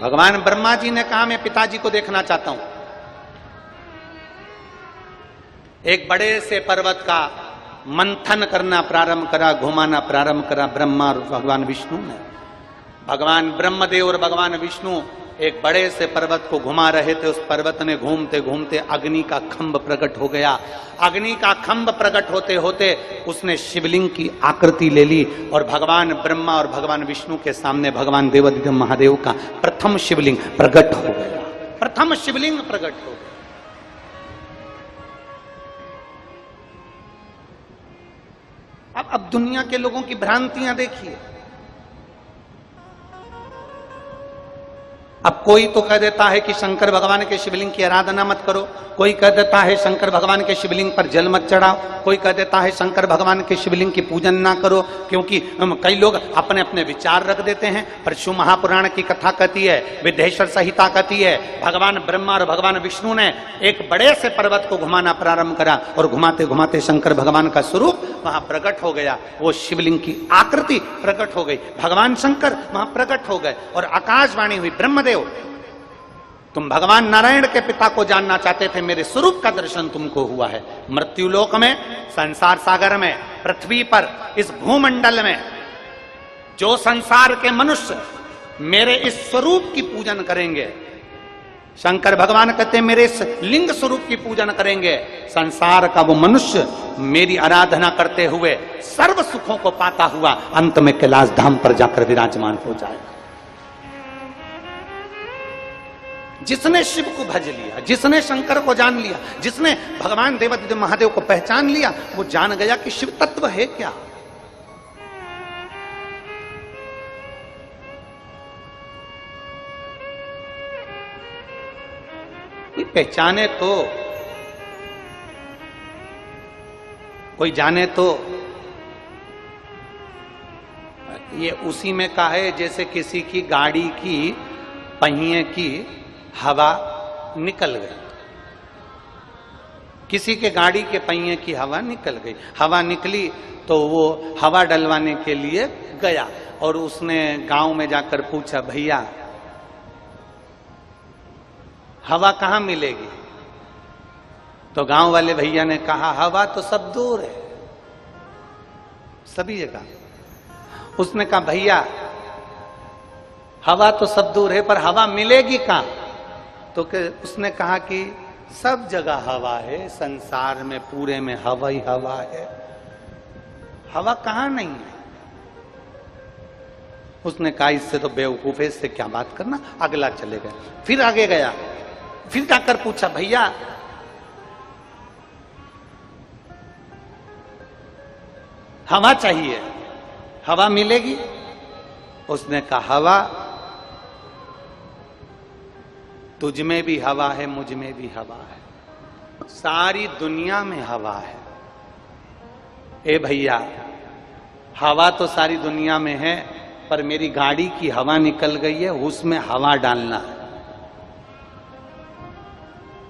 भगवान ब्रह्मा जी ने कहा मैं पिताजी को देखना चाहता हूं। एक बड़े से पर्वत का मंथन करना प्रारंभ करा, घुमाना प्रारंभ करा ब्रह्मा और भगवान विष्णु ने। भगवान ब्रह्मदेव और भगवान विष्णु एक बड़े से पर्वत को घुमा रहे थे। उस पर्वत ने घूमते घूमते अग्नि का खंभ प्रकट हो गया। अग्नि का खंभ प्रकट होते होते उसने शिवलिंग की आकृति ले ली और भगवान ब्रह्मा और भगवान विष्णु के सामने भगवान देवाधिदेव महादेव का प्रथम शिवलिंग प्रकट हो गया। प्रथम शिवलिंग प्रकट हो गया। अब दुनिया के लोगों की भ्रांतियां देखिए। अब कोई तो कह देता है कि शंकर भगवान के शिवलिंग की आराधना मत करो, कोई कह देता है शंकर भगवान के शिवलिंग पर जल मत चढ़ाओ, कोई कह देता है शंकर भगवान के शिवलिंग की पूजन ना करो, क्योंकि कई लोग अपने अपने विचार रख देते हैं। पर शिव महापुराण की कथा कहती है, विद्येश्वर संहिता कहती है, भगवान ब्रह्मा और भगवान विष्णु ने एक बड़े से पर्वत को घुमाना प्रारंभ करा और घुमाते घुमाते शंकर भगवान का स्वरूप वहां प्रकट हो गया। वो शिवलिंग की आकृति प्रकट हो गई, भगवान शंकर वहां प्रकट हो गए और आकाशवाणी हुई, ब्रह्मदेव तुम भगवान नारायण के पिता को जानना चाहते थे, मेरे स्वरूप का दर्शन तुमको हुआ है। मृत्युलोक में, संसार सागर में, पृथ्वी पर, इस भूमंडल में जो संसार के मनुष्य मेरे इस स्वरूप की पूजन करेंगे, शंकर भगवान कहते हैं मेरे इस लिंग स्वरूप की पूजन करेंगे, संसार का वो मनुष्य मेरी आराधना करते हुए सर्व सुखों को पाता हुआ अंत में कैलाश धाम पर जाकर विराजमान हो जाएगा। जिसने शिव को भज लिया, जिसने शंकर को जान लिया, जिसने भगवान देवाधिदेव महादेव को पहचान लिया, वो जान गया कि शिव तत्व है क्या। कोई पहचाने तो, कोई जाने तो। ये उसी में का है जैसे किसी की गाड़ी की पहिए की हवा निकल गई, किसी के गाड़ी के पहिए की हवा निकल गई। हवा निकली तो वो हवा डलवाने के लिए गया और उसने गांव में जाकर पूछा, भैया हवा कहां मिलेगी? तो गांव वाले भैया ने कहा, हवा तो सब दूर है, सभी जगह। उसने कहा, भैया हवा तो सब दूर है पर हवा मिलेगी कहां? तो उसने कहा कि सब जगह हवा है, संसार में पूरे में हवा ही हवा है, हवा कहां नहीं है। उसने कहा इससे तो बेवकूफ है, इससे क्या बात करना। अगला चले गए, फिर आगे गया, फिर जाकर पूछा, भैया हवा चाहिए, हवा मिलेगी? उसने कहा, हवा तुझ में भी हवा है, मुझ में भी हवा है, सारी दुनिया में हवा है। ए भैया हवा तो सारी दुनिया में है पर मेरी गाड़ी की हवा निकल गई है, उसमें हवा डालना है।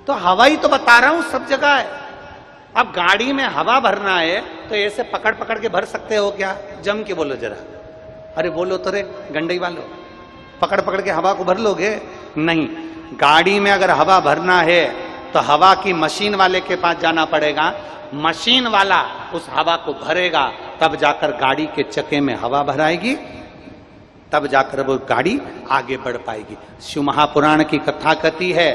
तो हवा ही तो बता रहा हूं सब जगह है। अब गाड़ी में हवा भरना है तो ऐसे पकड़ पकड़ के भर सकते हो क्या? जम के बोलो जरा, अरे बोलो तो रे गंडई वालों, पकड़ पकड़ के हवा को भर लोगे? नहीं, गाड़ी में अगर हवा भरना है तो हवा की मशीन वाले के पास जाना पड़ेगा, मशीन वाला उस हवा को भरेगा, तब जाकर गाड़ी के चक्के में हवा भराएगी, तब जाकर वो गाड़ी आगे बढ़ पाएगी। शिव महापुराण की कथा कहती है,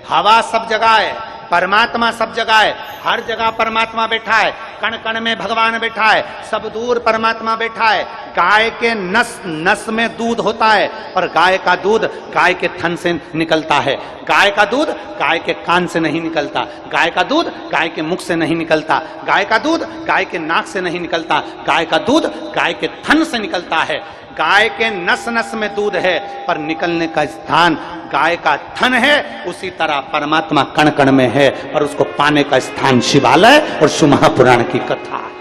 हवा सब जगह है, परमात्मा सब जगह है, हर जगह परमात्मा बैठा है, कण कण में भगवान बैठा है, सब दूर परमात्मा बैठा है। गाय के नस नस में दूध होता है और गाय का दूध गाय के थन से निकलता है, गाय का दूध गाय के कान से नहीं निकलता, गाय का दूध गाय के मुख से नहीं निकलता, गाय का दूध गाय के नाक से नहीं निकलता, गाय का दूध गाय के थन से निकलता है। गाय के नस नस में दूध है पर निकलने का स्थान गाय का थन है, उसी तरह परमात्मा कण कण में है और उसको पाने का स्थान शिवालय और शिव महापुराण की कथा है।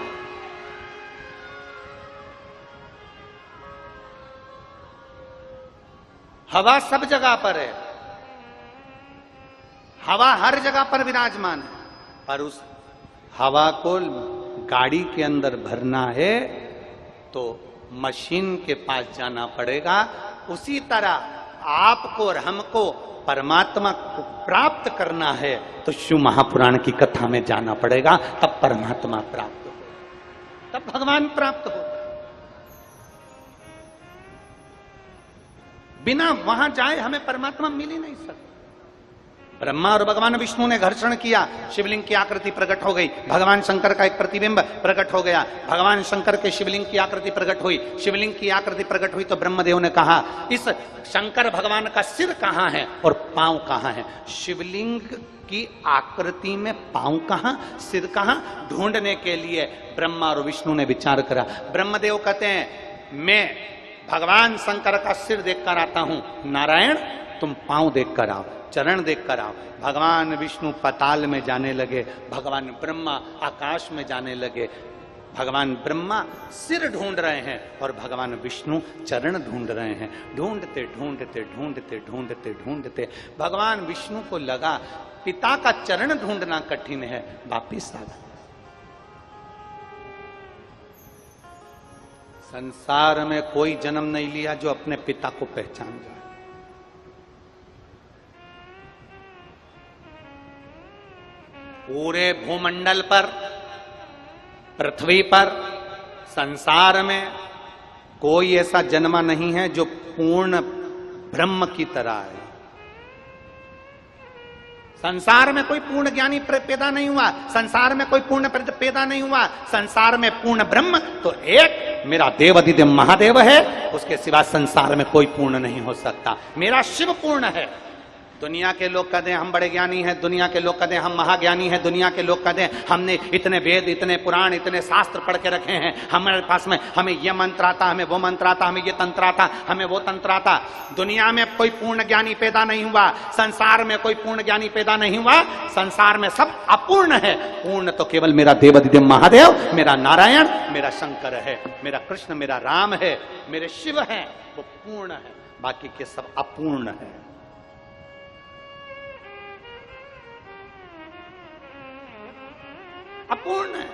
हवा सब जगह पर है, हवा हर जगह पर विराजमान है, पर उस हवा को गाड़ी के अंदर भरना है तो मशीन के पास जाना पड़ेगा। उसी तरह आपको और हमको परमात्मा को प्राप्त करना है तो शिव महापुराण की कथा में जाना पड़ेगा, तब परमात्मा प्राप्त हो, तब भगवान प्राप्त हो। बिना वहां जाए हमें परमात्मा मिल ही नहीं सकता। ब्रह्मा और भगवान विष्णु ने घर्षण किया, शिवलिंग की आकृति प्रकट हो गई, भगवान शंकर का एक प्रतिबिंब प्रकट हो गया, भगवान शंकर के शिवलिंग की आकृति प्रकट हुई, शिवलिंग की आकृति प्रकट हुई तो ब्रह्मदेव ने कहा इस शंकर भगवान का सिर कहां है और पांव कहां है? शिवलिंग की आकृति में पांव कहां, सिर कहां? ढूंढने के लिए ब्रह्मा और विष्णु ने विचार करा। ब्रह्मदेव कहते हैं मैं भगवान शंकर का सिर देखकर आता हूं, नारायण तुम पांव देखकर आओ, चरण देखकर आओ। भगवान विष्णु पाताल में जाने लगे, भगवान ब्रह्मा आकाश में जाने लगे। भगवान ब्रह्मा सिर ढूंढ रहे हैं और भगवान विष्णु चरण ढूंढ रहे हैं। ढूंढते ढूंढते ढूंढते ढूंढते ढूंढते भगवान विष्णु को लगा पिता का चरण ढूंढना कठिन है, वापिस आ गए। संसार में कोई जन्म नहीं लिया जो अपने पिता को पहचान जाए। पूरे भूमंडल पर, पृथ्वी पर, संसार में कोई ऐसा जन्मा नहीं है जो पूर्ण ब्रह्म की तरह है। संसार में कोई पूर्ण ज्ञानी पैदा नहीं हुआ, संसार में कोई पूर्ण पैदा नहीं हुआ। संसार में पूर्ण ब्रह्म तो एक मेरा देवाधिदेव महादेव है, उसके सिवा संसार में कोई पूर्ण नहीं हो सकता। मेरा शिव पूर्ण है। दुनिया के लोग कहते हैं हम बड़े ज्ञानी हैं, दुनिया के लोग कहते हैं हम महाज्ञानी हैं, दुनिया के लोग कहते हैं हमने इतने वेद, इतने पुराण, इतने शास्त्र पढ़ के रखे हैं, हमारे पास में हमें ये मंत्र आता, हमें वो मंत्र आता, हमें ये तंत्र आता, हमें वो तंत्र आता। दुनिया में कोई पूर्ण ज्ञानी पैदा नहीं हुआ, संसार में कोई पूर्ण ज्ञानी पैदा नहीं हुआ। संसार में सब अपूर्ण है, पूर्ण तो केवल मेरा देवाधिदेव महादेव, मेरा नारायण, मेरा शंकर है, मेरा कृष्ण, मेरा राम है, मेरे शिव हैं, वो पूर्ण है। बाकी के सब अपूर्ण है। अपूर्ण है।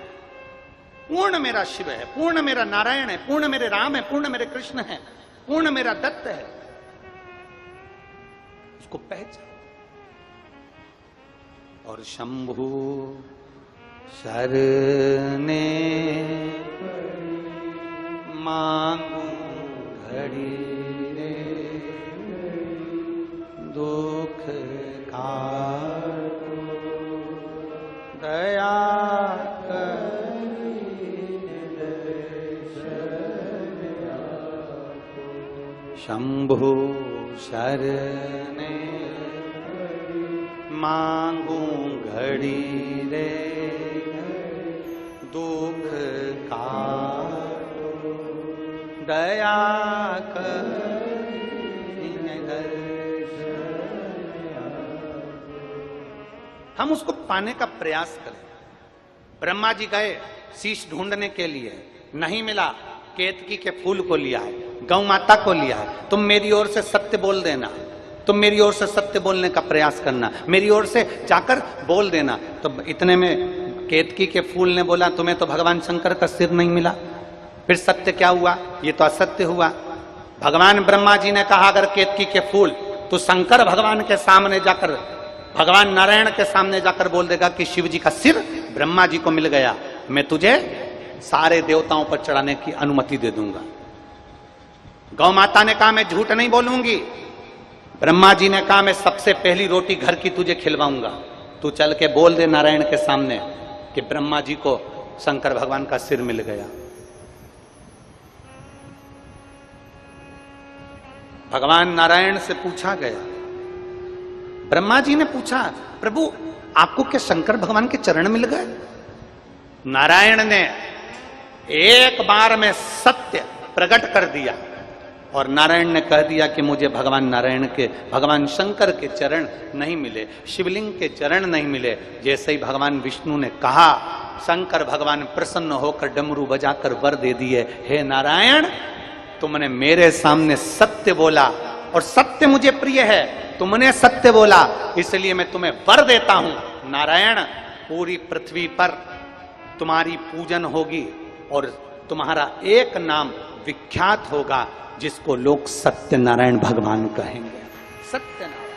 पूर्ण मेरा शिव है, पूर्ण मेरा नारायण है, पूर्ण मेरे राम है, पूर्ण मेरे कृष्ण है, पूर्ण मेरा दत्त है। उसको पहचान। और शंभु शरणे मांगू घड़ी रे दुख काटो दया शंभु शरणे मांगू घड़ी रे दुख काटो दया हम उसको पाने का प्रयास करें। ब्रह्मा जी गए शीश ढूंढने के लिए, नहीं मिला, केतकी के फूल को लिया है, गौ माता को लिया है। तुम मेरी ओर से सत्य बोल देना, तुम मेरी ओर से सत्य बोलने का प्रयास करना, मेरी ओर से जाकर बोल देना। तो इतने में केतकी के फूल ने बोला तुम्हें तो भगवान शंकर का सिर नहीं मिला। फिर सत्य क्या हुआ? ये तो असत्य हुआ। भगवान ब्रह्मा जी ने कहा अगर केतकी के फूल तो शंकर भगवान के सामने जाकर, भगवान नारायण के सामने जाकर बोल देगा कि शिव जी का सिर ब्रह्मा जी को मिल गया, मैं तुझे सारे देवताओं पर चढ़ाने की अनुमति दे दूंगा। गौ माता ने कहा मैं झूठ नहीं बोलूंगी। ब्रह्मा जी ने कहा मैं सबसे पहली रोटी घर की तुझे खिलवाऊंगा, तू चल के बोल दे नारायण के सामने कि ब्रह्मा जी को शंकर भगवान का सिर मिल गया। भगवान नारायण से पूछा गया, ब्रह्मा जी ने पूछा प्रभु आपको क्या शंकर भगवान के चरण मिल गए? नारायण ने एक बार में सत्य प्रकट कर दिया और नारायण ने कह दिया कि मुझे भगवान नारायण के, भगवान शंकर के चरण नहीं मिले, शिवलिंग के चरण नहीं मिले। जैसे ही भगवान विष्णु ने कहा, शंकर भगवान प्रसन्न होकर डमरू बजाकर वर दे दिए, हे नारायण तुमने मेरे सामने सत्य बोला और सत्य मुझे प्रिय है, तुमने सत्य बोला इसलिए मैं तुम्हें वर देता हूं। नारायण पूरी पृथ्वी पर तुम्हारी पूजन होगी और तुम्हारा एक नाम विख्यात होगा जिसको लोग सत्यनारायण भगवान कहेंगे। सत्यनारायण।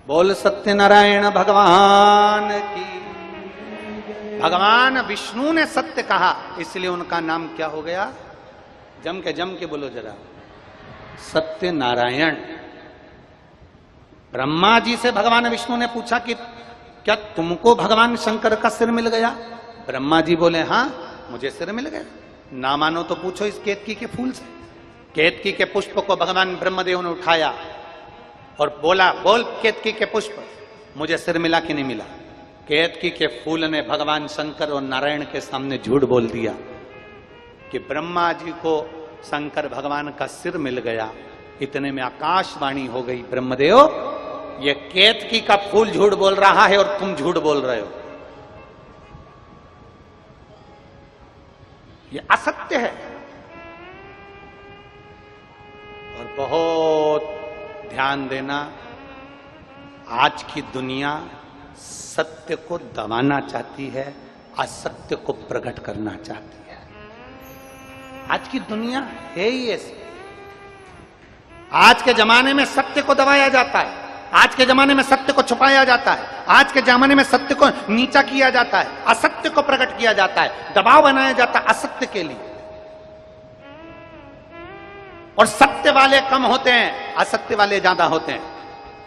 बोल सत्यनारायण भगवान की। भगवान विष्णु ने सत्य कहा, इसलिए उनका नाम क्या हो गया? जम के बोलो जरा, सत्यनारायण। ब्रह्मा जी से भगवान विष्णु ने पूछा कि क्या तुमको भगवान शंकर का सिर मिल गया? ब्रह्मा जी बोले हां, मुझे सिर मिल गया। ना मानो तो पूछो इस केतकी के फूल से। केतकी के पुष्प को भगवान ब्रह्मदेव ने उठाया और बोला, बोल केतकी के पुष्प, मुझे सिर मिला कि नहीं मिला? केतकी के फूल ने भगवान शंकर और नारायण के सामने झूठ बोल दिया कि ब्रह्मा जी को शंकर भगवान का सिर मिल गया। इतने में आकाशवाणी हो गई, ब्रह्मदेव ये केतकी का फूल झूठ बोल रहा है और तुम झूठ बोल रहे हो, ये असत्य है। और बहुत ध्यान देना, आज की दुनिया सत्य को दबाना चाहती है, असत्य को प्रकट करना चाहती है। आज की दुनिया है ही ऐसी। आज के जमाने में सत्य को दबाया जाता है, आज के जमाने में सत्य को छुपाया जाता है, आज के जमाने में सत्य को नीचा किया जाता है, असत्य को प्रकट किया जाता है, दबाव बनाया जाता है असत्य के लिए। और सत्य वाले कम होते हैं, असत्य वाले ज्यादा होते हैं।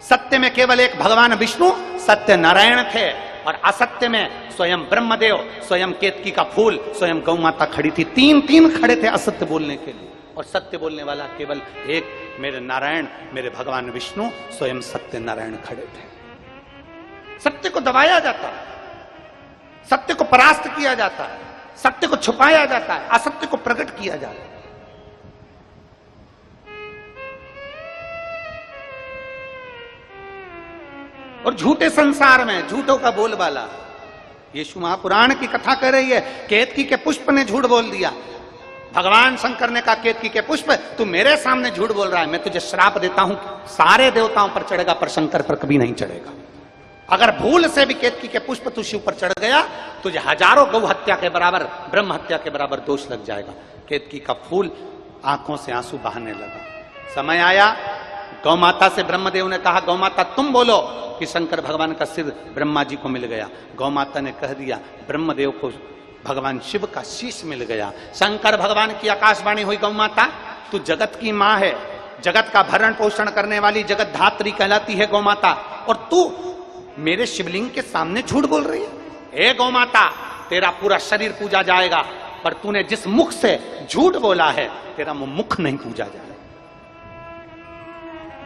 सत्य में केवल एक भगवान विष्णु सत्य नारायण थे, और असत्य में स्वयं ब्रह्मदेव, स्वयं केतकी का फूल, स्वयं गौ माता खड़ी थी। तीन खड़े थे असत्य बोलने के लिए, और सत्य बोलने वाला केवल एक, मेरे नारायण, मेरे भगवान विष्णु, स्वयं सत्य नारायण खड़े थे। सत्य को दबाया जाता है, सत्य को परास्त किया जाता है, सत्य को छुपाया जाता है, असत्य को प्रकट किया जाता है। और झूठे संसार में झूठों का बोलबाला। यीशु महापुराण की कथा कर रही है, केतकी के पुष्प ने झूठ बोल दिया। भगवान शंकर ने कहा, केतकी के पुष्प तू मेरे सामने झूठ बोल रहा है, मैं तुझे श्राप देता हूं, सारे देवताओं पर चढ़ेगा पर शंकर पर कभी नहीं चढ़ेगा। अगर भूल से भी केतकी के पुष्प तू शिव पर चढ़ गया, तुझे हजारों गौ हत्या के बराबर, ब्रह्म हत्या के बराबर दोष लग जाएगा। केतकी का फूल आंखों से आंसू बहाने लगा। समय आया, गौ माता से ब्रह्मदेव ने कहा, गौ माता तुम बोलो कि शंकर भगवान का सिर ब्रह्मा जी को मिल गया। गौ माता ने कह दिया, ब्रह्मदेव को भगवान शिव का शीश मिल गया। शंकर भगवान की आकाशवाणी हुई, गौ माता तू जगत की मां है, जगत का भरण पोषण करने वाली जगत धात्री कहलाती है गौ माता, और तू मेरे शिवलिंग के सामने झूठ बोल रही है। हे गौ माता, तेरा पूरा शरीर पूजा जाएगा, पर तूने जिस मुख से झूठ बोला है, तेरा मुख नहीं पूजा जाएगा।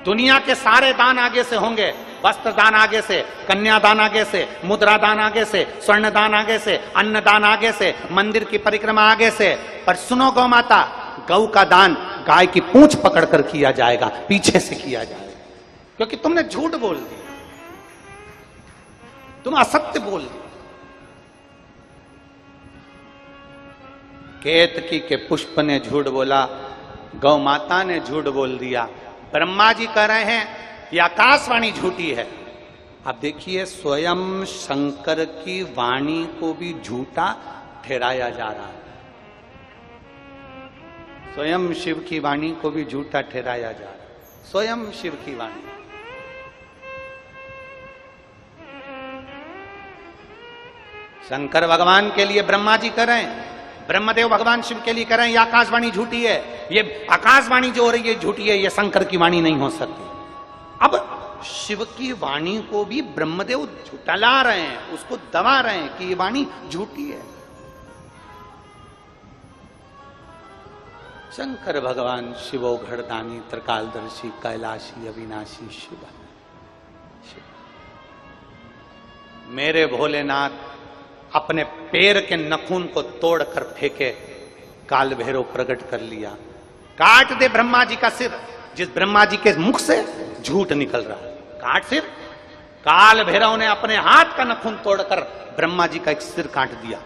दुनिया के सारे दान आगे से होंगे, वस्त्र दान आगे से, कन्यादान आगे से, मुद्रा दान आगे से, स्वर्ण दान आगे से, अन्न दान आगे से, मंदिर की परिक्रमा आगे से, पर सुनो गौ माता, गौ का दान गाय की पूंछ पकड़कर किया जाएगा, पीछे से किया जाएगा, क्योंकि तुमने झूठ बोल दिया, तुम असत्य बोल दिया। केतकी के पुष्प ने झूठ बोला, गौ माता ने झूठ बोल दिया। ब्रह्मा जी कह रहे हैं ये आकाशवाणी झूठी है। अब देखिए, स्वयं शंकर की वाणी को भी झूठा ठहराया जा रहा है, स्वयं शिव की वाणी को भी झूठा ठहराया जा रहा है, स्वयं शिव की वाणी। शंकर भगवान के लिए ब्रह्मा जी कर रहे हैं, ब्रह्मदेव भगवान शिव के लिए कह रहे हैं ये आकाशवाणी झूठी है, ये आकाशवाणी जो हो रही है झूठी है, ये शंकर की वाणी नहीं हो सकती। अब शिव की वाणी को भी ब्रह्मदेव झुठला रहे हैं, उसको दबा रहे हैं कि ये वाणी झूठी है। शंकर भगवान शिवो घड़दानी त्रिकालदर्शी कैलाशी अविनाशी शिव। मेरे भोलेनाथ अपने पैर के नखून को तोड़कर फेंके, काल भैरव प्रकट कर लिया, काट दे ब्रह्मा जी का सिर, जिस ब्रह्मा जी के मुख से झूठ निकल रहा है, काट सिर। काल भैरव ने अपने हाथ का नखून तोड़कर ब्रह्मा जी का एक सिर काट दिया।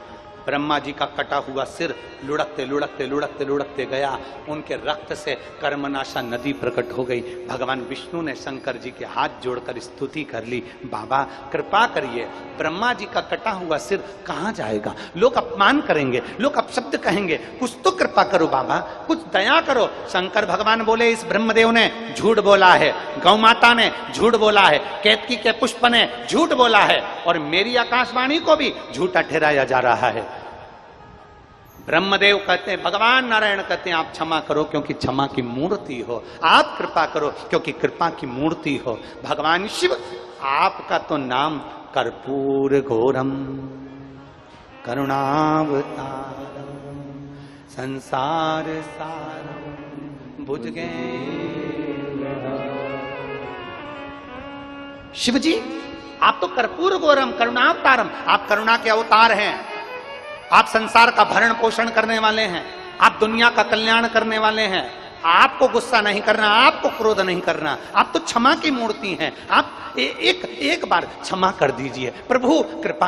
ब्रह्मा जी का कटा हुआ सिर लुढ़कते लुढ़कते लुढ़कते लुढ़कते गया, उनके रक्त से कर्मनाशा नदी प्रकट हो गई। भगवान विष्णु ने शंकर जी के हाथ जोड़कर स्तुति कर ली, बाबा कृपा करिए, ब्रह्मा जी का कटा हुआ सिर कहां जाएगा, लोग अपमान करेंगे, लोग अपशब्द कहेंगे, कुछ तो कृपा करो बाबा, कुछ दया करो। शंकर भगवान बोले, इस ब्रह्मदेव ने झूठ बोला है, गौ माता ने झूठ बोला है, केतकी के पुष्प ने झूठ बोला है, और मेरी आकाशवाणी को भी झूठा ठहराया जा रहा है। ब्रह्मदेव कहते हैं, भगवान नारायण कहते हैं, आप क्षमा करो क्योंकि क्षमा की मूर्ति हो, आप कृपा करो क्योंकि कृपा की मूर्ति हो। भगवान शिव, आपका तो नाम कर्पूर घोरम करुणावतारम संसार सारम भुजगे। शिव जी, आप तो कर्पूर घोरम करुणावतारम, आप करुणा के अवतार हैं, आप संसार का भरण पोषण करने वाले हैं, आप दुनिया का कल्याण करने वाले हैं। आपको गुस्सा नहीं करना, आपको क्रोध नहीं करना, आप तो क्षमा की मूर्ति हैं। आप एक बार क्षमा कर दीजिए प्रभु, कृपा